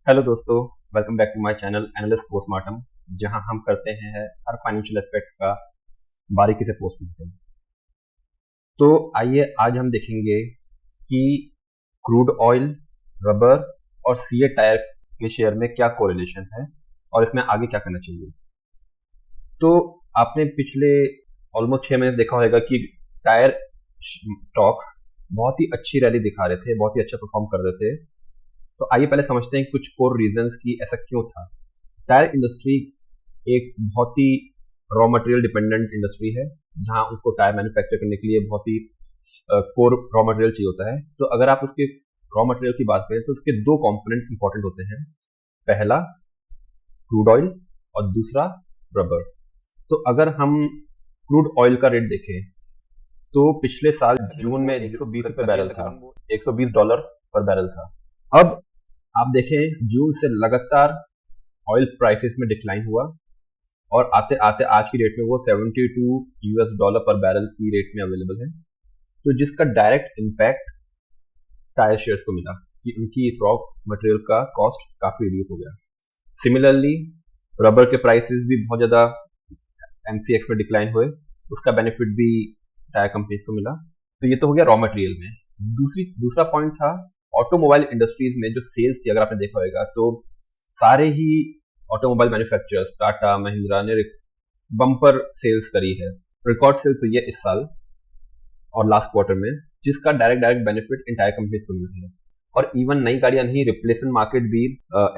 Hello दोस्तों, welcome back to my channel analyst postmortem, जहां हम करते हैं हर फाइनेंशियल एस्पेक्ट्स का बारीकी से पोस्टमार्टम। तो आइए आज हम देखेंगे कि क्रूड ऑयल, रबर और सीए टायर के शेयर में क्या कोरिलेशन है और इसमें आगे क्या करना चाहिए। तो आपने पिछले ऑलमोस्ट 6 महीने देखा होगा कि टायर स्टॉक्स बहुत ही अच्छी रैली दिखा रहे थे, बहुत ही अच्छा परफॉर्म कर रहे थे। तो आइए पहले समझते हैं कुछ कोर रीजंस की ऐसा क्यों था। टायर इंडस्ट्री एक बहुत ही रॉ मटेरियल डिपेंडेंट इंडस्ट्री है, जहां उनको टायर मैन्युफैक्चर करने के लिए बहुत ही कोर रॉ मटेरियल चाहिए होता है। तो अगर आप उसके रॉ मटेरियल की बात करें तो उसके दो कंपोनेंट इंपॉर्टेंट होते हैं, पहला क्रूड ऑयल और दूसरा रबर। तो अगर हम क्रूड ऑयल का रेट देखें तो पिछले साल जून में $120 बैरल था, $120 पर बैरल था। अब आप देखें जून से लगातार ऑयल प्राइसेस में डिक्लाइन हुआ और आते आते आज की रेट में वो $72 पर बैरल की रेट में अवेलेबल है। तो जिसका डायरेक्ट इम्पैक्ट टायर शेयर्स को मिला कि उनकी रॉ मटेरियल का कॉस्ट काफी रिड्यूस हो गया। सिमिलरली रबर के प्राइसेस भी बहुत ज्यादा एमसीएक्स में डिक्लाइन हुए, उसका बेनिफिट भी टायर कंपनीज को मिला। तो ये तो हो गया रॉ मटेरियल में। दूसरा पॉइंट था ऑटोमोबाइल इंडस्ट्रीज में जो सेल्स थी। अगर आपने देखा होगा तो सारे ही ऑटोमोबाइल मैन्युफैक्चरर्स टाटा महिंद्रा ने बम्पर सेल्स करी है, रिकॉर्ड सेल्स हुई है इस साल और लास्ट क्वार्टर में, जिसका direct benefit in tyre companies को मिल रही है। और इवन नई गाड़ियां नहीं, रिप्लेसमेंट मार्केट भी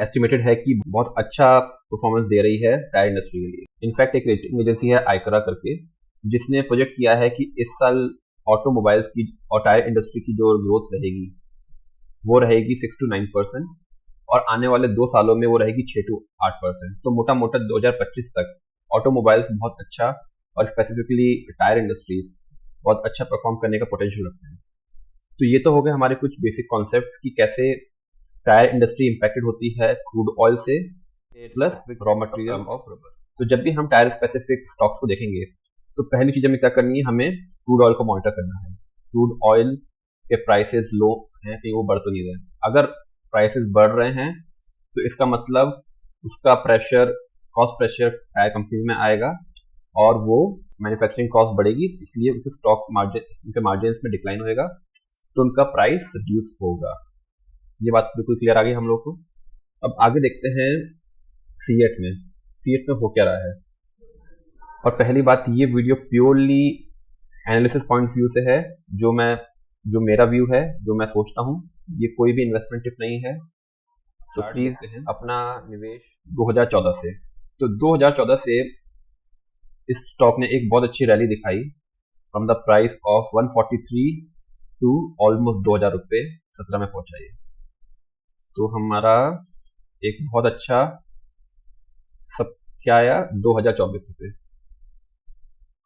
एस्टिमेटेड है कि बहुत अच्छा परफॉर्मेंस दे रही है टायर इंडस्ट्री के लिए। इनफैक्ट एक रेटिंग एजेंसी है आइकरा करके, जिसने प्रोजेक्ट किया है कि इस साल ऑटोमोबाइल्स की और टायर इंडस्ट्री की जो ग्रोथ रहेगी वो रहेगी 6 to 9% और आने वाले 2 सालों में वो रहेगी 6 to 8%। तो मोटा मोटा 2025 तक ऑटोमोबाइल्स बहुत अच्छा और स्पेसिफिकली टायर इंडस्ट्रीज बहुत अच्छा परफॉर्म करने का पोटेंशियल रखते हैं। तो ये तो हो गए हमारे कुछ बेसिक कॉन्सेप्ट्स कि कैसे टायर इंडस्ट्री इंपैक्टेड होती है क्रूड ऑयल से plus raw material of rubber. तो जब भी हम टायर स्पेसिफिक स्टॉक्स को देखेंगे तो पहली चीज हमें क्या करनी है, हमें क्रूड ऑयल को मॉनिटर करना है। क्रूड ऑयल के प्राइसेस लो हैं, कहीं वो बढ़ तो नहीं रहे। अगर प्राइसेस बढ़ रहे हैं तो इसका मतलब उसका pressure, cost pressure tyre company में आएगा और वो मैन्युफैक्चरिंग कॉस्ट बढ़ेगी, इसलिए उनके स्टॉक मार्जिन, उनके मार्जिन में डिक्लाइन होएगा, तो उनका प्राइस रिड्यूस होगा। ये बात बिल्कुल क्लियर आ गई हम लोग को। अब आगे देखते हैं सीएट में। सीएट में हो क्या रहा है। और पहली बात, ये video purely analysis point view से है, जो मेरा व्यू है, जो मैं सोचता हूँ। ये कोई भी इन्वेस्टमेंट टिप नहीं है। तो प्लीज अपना निवेश 2014 से, तो 2014 से इस स्टॉक ने एक बहुत अच्छी रैली दिखाई from the price of 143 to almost 2000 रुपये 17 में पहुंचा ये। तो हमारा एक बहुत अच्छा सब क्या आया 2024 रुपये।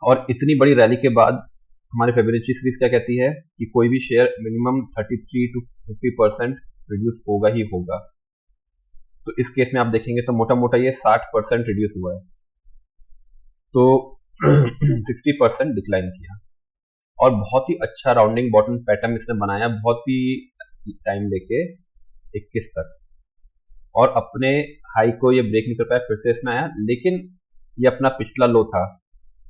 और इतनी बड़ी रैली के बाद हमारी फिबोनाची सीरीज क्या कहती है कि कोई भी शेयर मिनिमम 33 to 50% रिड्यूस होगा ही होगा। तो इस केस में आप देखेंगे तो मोटा मोटा ये 60% रिड्यूस हुआ है, तो 60% डिक्लाइन किया। और बहुत ही अच्छा राउंडिंग बॉटम पैटर्न इसने बनाया, बहुत ही टाइम लेके 21 तक, और अपने हाई को ये ब्रेक नहीं कर पाया, फिर से इसमें आया। लेकिन ये अपना पिछला लो था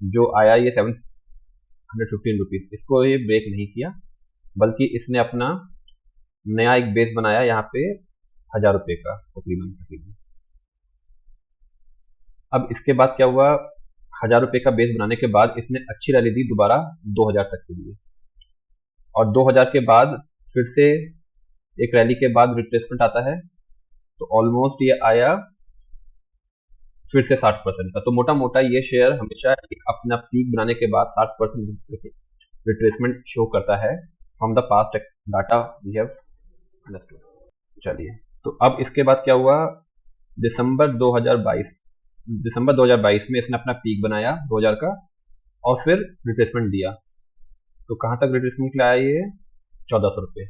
जो आया ये 715 रुपीज, इसको ये ब्रेक नहीं किया, बल्कि इसने अपना नया एक बेस बनाया यहाँ पे 1000 रुपये का तकरीबन। अब इसके बाद क्या हुआ, 1000 रुपये का बेस बनाने के बाद इसने अच्छी रैली दी दोबारा 2000 तक के लिए, और 2000 के बाद फिर से एक रैली के बाद रिट्रेसमेंट आता है, तो ऑलमोस्ट ये आया फिर से 60% का। तो मोटा मोटा ये शेयर हमेशा अपना पीक बनाने के बाद 60% रिट्रेसमेंट शो करता है from the past data we have understood. चलिए, तो अब इसके बाद क्या हुआ, दिसंबर 2022 में इसने अपना पीक बनाया 2000 का और फिर रिट्रेसमेंट दिया। तो कहां तक रिट्रेसमेंट लाया ये, 1400 रुपये।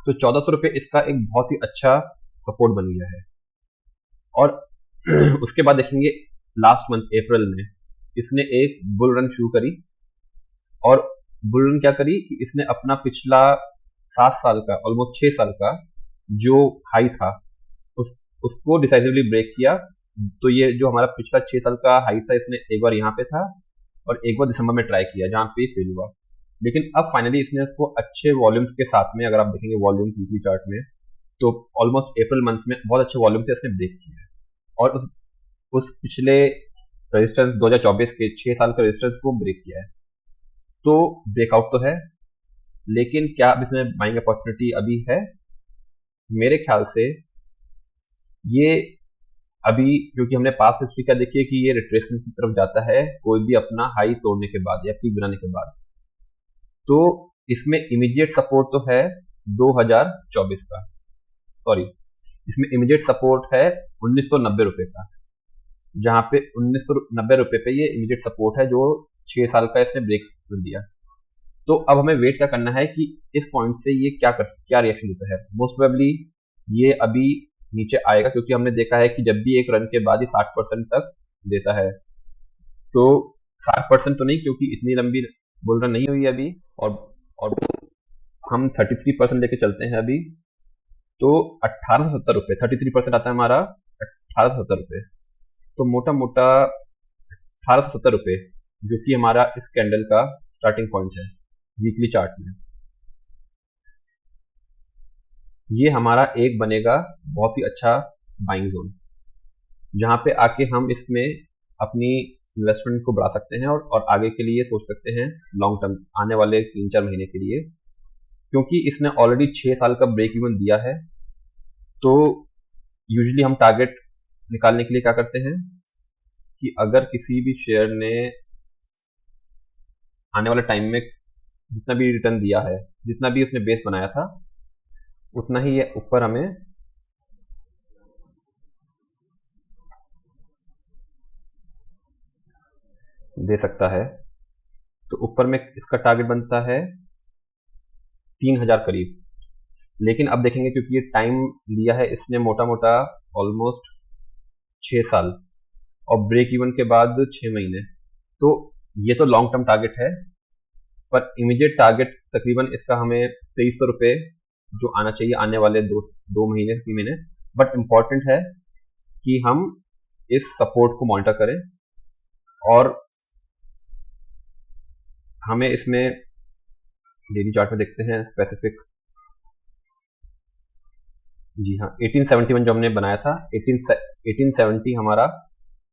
तो 1400 रुपये इसका एक बहुत ही अच्छा सपोर्ट बन गया है। और उसके बाद देखेंगे लास्ट मंथ अप्रैल में इसने एक बुल रन शुरू करी, और बुल रन क्या करी कि इसने अपना पिछला 7 साल का, ऑलमोस्ट 6 साल का जो हाई था उसको डिसाइसिवली ब्रेक किया। तो ये जो हमारा पिछला 6 साल का हाई था, इसने एक बार यहाँ पे था और एक बार दिसंबर में ट्राई किया जहाँ पे फेल हुआ। लेकिन अब फाइनली इसने उसको अच्छे वॉल्यूम्स के साथ में, अगर आप देखेंगे वॉल्यूम्स वीकली चार्ट में, तो ऑलमोस्ट अप्रैल मंथ में बहुत अच्छे वॉल्यूम से इसने ब्रेक किया है और उस पिछले रेजिस्टेंस 2024 के 6 साल के रेजिस्टेंस को ब्रेक किया है। तो ब्रेकआउट तो है, लेकिन क्या अब इसमें बाइंग अपॉर्चुनिटी अभी है? मेरे ख्याल से ये अभी, क्योंकि हमने पास्ट हिस्ट्री क्या देखी है कि ये रिट्रेसमेंट की तरफ जाता है कोई भी अपना हाई तोड़ने के बाद या पीक बनाने के बाद। तो इसमें इमीडिएट सपोर्ट तो है 2024 का, सॉरी, इसमें इमीडिएट सपोर्ट है 1990 रुपए का, जहां पे 1990 रुपए पे ये इमीडिएट सपोर्ट है जो 6 साल का इसने ब्रेक दिया। तो अब हमें वेट क्या करना है कि इस पॉइंट से ये क्या रिएक्शन देता है। मोस्ट प्रोबेबली ये अभी नीचे आएगा, क्योंकि हमने देखा है कि जब भी एक रन के बाद ये 60% तक देता है। तो 60% तो नहीं, क्योंकि इतनी लंबी बुल रन नहीं हुई अभी, और हम 33% लेके चलते हैं अभी। तो 1870 रुपये, 33% आता है हमारा 1870 रुपये। तो मोटा मोटा 1870 रुपये जो कि हमारा इस कैंडल का स्टार्टिंग पॉइंट है वीकली चार्ट में, ये हमारा एक बनेगा बहुत ही अच्छा बाइंग जोन, जहां पे आके हम इसमें अपनी इन्वेस्टमेंट को बढ़ा सकते हैं और आगे के लिए सोच सकते हैं लॉन्ग टर्म, आने वाले 3-4 महीने के लिए, क्योंकि इसने ऑलरेडी 6 साल का ब्रेक इवन दिया है। तो यूजुअली हम टारगेट निकालने के लिए क्या करते हैं कि अगर किसी भी शेयर ने आने वाले टाइम में जितना भी रिटर्न दिया है, जितना भी उसने बेस बनाया था, उतना ही ये ऊपर हमें दे सकता है। तो ऊपर में इसका टारगेट बनता है 3000 करीब। लेकिन अब देखेंगे, क्योंकि ये टाइम लिया है इसने मोटा मोटा ऑलमोस्ट 6 साल और ब्रेक इवन के बाद 6 महीने, तो ये तो लॉन्ग टर्म टारगेट है। पर इमीडिएट टारगेट तकरीबन इसका हमें 2300 रुपये जो आना चाहिए आने वाले 2 महीने 3 महीने। बट इम्पॉर्टेंट है कि हम इस सपोर्ट को मॉनिटर करें और हमें इसमें डेली चार्ट में देखते हैं स्पेसिफिक। जी हाँ, 1871 जो हमने बनाया था, 1870 हमारा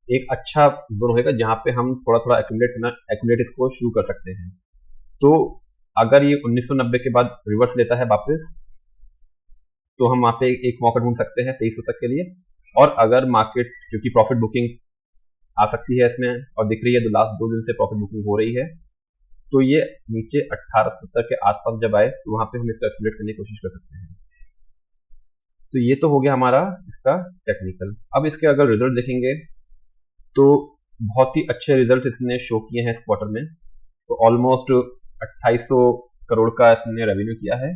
एक अच्छा जोन होगा जहां पे हम थोड़ा थोड़ा एक्यूमुलेट इसको शुरू कर सकते हैं। तो अगर ये 1990 के बाद रिवर्स लेता है वापस, तो हम वहां पे एक मौका ढूंढ सकते हैं 2300 तक के लिए। और अगर मार्केट, क्योंकि प्रॉफिट बुकिंग आ सकती है इसमें और दिख रही है, तो लास्ट 2 दिन से प्रॉफिट बुकिंग हो रही है, तो ये नीचे 1870 के आसपास जब आए तो वहां पे हम इसका एक्यूमुलेट करने की कोशिश कर सकते हैं। तो ये तो हो गया हमारा इसका टेक्निकल। अब इसके अगर रिजल्ट देखेंगे तो बहुत ही अच्छे रिजल्ट इसने शो किए हैं इस क्वार्टर में। तो ऑलमोस्ट 2800 करोड़ का इसने रेवेन्यू किया है।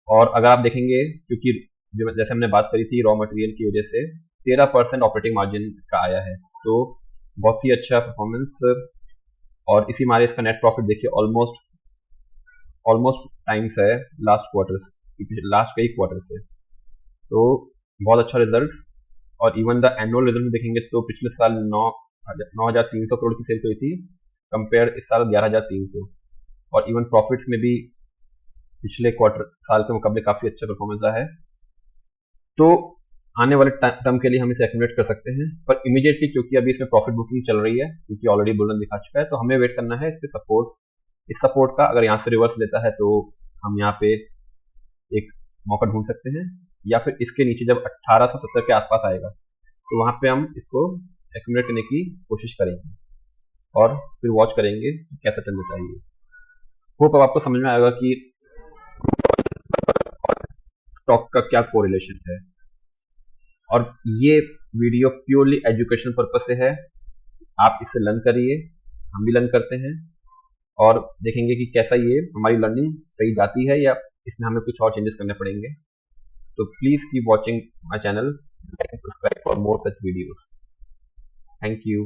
और अगर आप देखेंगे, क्योंकि जैसे हमने बात करी थी रॉ मटेरियल की वजह से 13% ऑपरेटिंग मार्जिन इसका आया है, तो बहुत ही अच्छा परफॉर्मेंस। और इसी मारे इसका नेट प्रॉफिट देखिए ऑलमोस्ट टाइम्स है लास्ट कई क्वार्टर से, तो बहुत अच्छा रिजल्ट्स। और इवन द एनुअल रिजल्ट में देखेंगे तो पिछले साल 9,300 करोड़ की सेल हुई थी, कंपेयर इस साल 11,300। और इवन प्रॉफिट्स में भी पिछले क्वार्टर साल के मुकाबले काफी अच्छा परफॉर्मेंस रहा है। तो आने वाले टर्म के लिए हम इसे एक्यूमुलेट कर सकते हैं, पर इमीडिएटली क्योंकि अभी इसमें प्रॉफिट बुकिंग चल रही है, क्योंकि ऑलरेडी बुल रन दिखा चुका है, तो हमें वेट करना है इसके इस सपोर्ट का। अगर यहाँ से रिवर्स लेता है तो हम यहाँ पे एक मौका ढूंढ सकते हैं, या फिर इसके नीचे जब 1870 के आसपास आएगा तो वहां पे हम इसको एक्यूमुलेट करने की कोशिश करेंगे और फिर वॉच करेंगे कैसा टर्न देता है ये। होप अब आपको समझ में आएगा कि स्टॉक का क्या कोरिलेशन है। और ये वीडियो प्योरली एजुकेशन पर्पज से है, आप इससे लर्न करिए, हम भी लर्न करते हैं और देखेंगे कि कैसा ये हमारी लर्निंग सही जाती है या इसमें हमें कुछ और चेंजेस करने पड़ेंगे। तो please keep watching my channel, like and subscribe for more such videos. Thank you.